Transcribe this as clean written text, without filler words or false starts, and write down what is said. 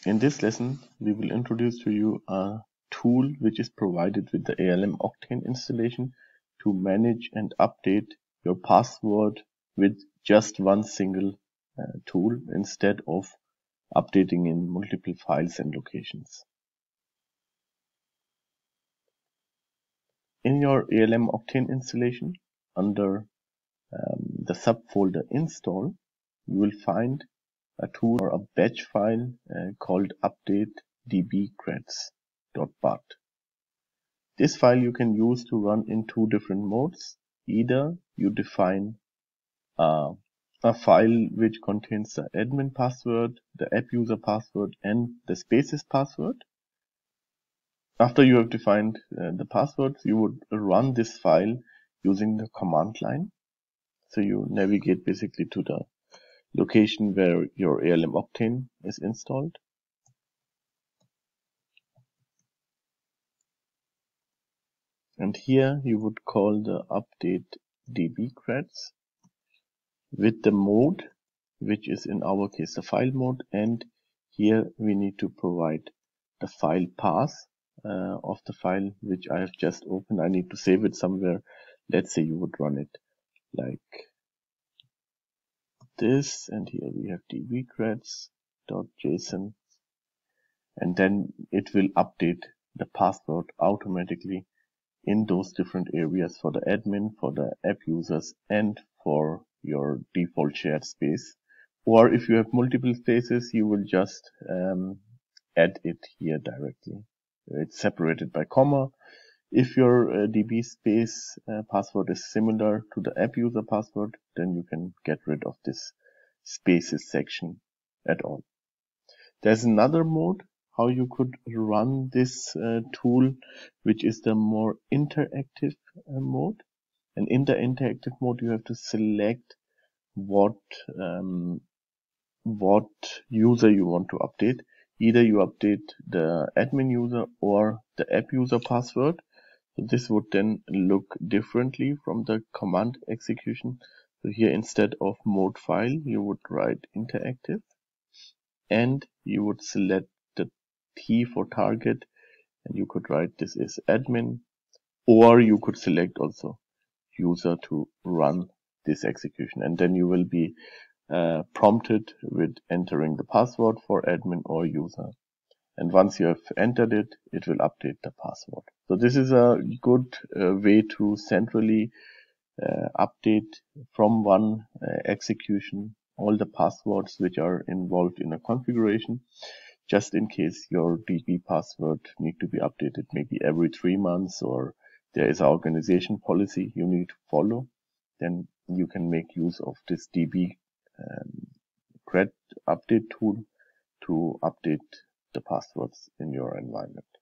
In this lesson, we will introduce to you a tool which is provided with the ALM Octane installation to manage and update your password with just one single tool instead of updating in multiple files and locations. In your ALM Octane installation, under the subfolder install, you will find a tool or a batch file called update dbcreds.bat. This file you can use to run in two different modes. Either you define a file which contains the admin password, the app user password, and the spaces password. After you have defined the passwords, you would run this file using the command line. So you navigate basically to the location where your ALM Octane is installed. And here you would call the update dbcreds with the mode, which is in our case the file mode, and here we need to provide the file path of the file which I have just opened. I need to save it somewhere. Let's say you would run it like this, and here we have dbcreds.json, and then it will update the password automatically in those different areas for the admin, for the app users, and for your default shared space. Or if you have multiple spaces, you will just add it here directly. It's separated by comma. If your DB space password is similar to the app user password, then you can get rid of this spaces section at all. There's another mode how you could run this tool, which is the more interactive mode. And in the interactive mode, you have to select what user you want to update. Either you update the admin user or the app user password. So this would then look differently from the command execution. So here, instead of mode file, you would write interactive, and you would select the T for target, and you could write this is admin, or you could select also user to run this execution, and then you will be prompted with entering the password for admin or user. And once you have entered it, it will update the password. So this is a good way to centrally update from one execution all the passwords which are involved in a configuration, just in case your DB password need to be updated maybe every 3 months, or there is an organization policy you need to follow. Then you can make use of this dbcred update tool to update the passwords in your environment.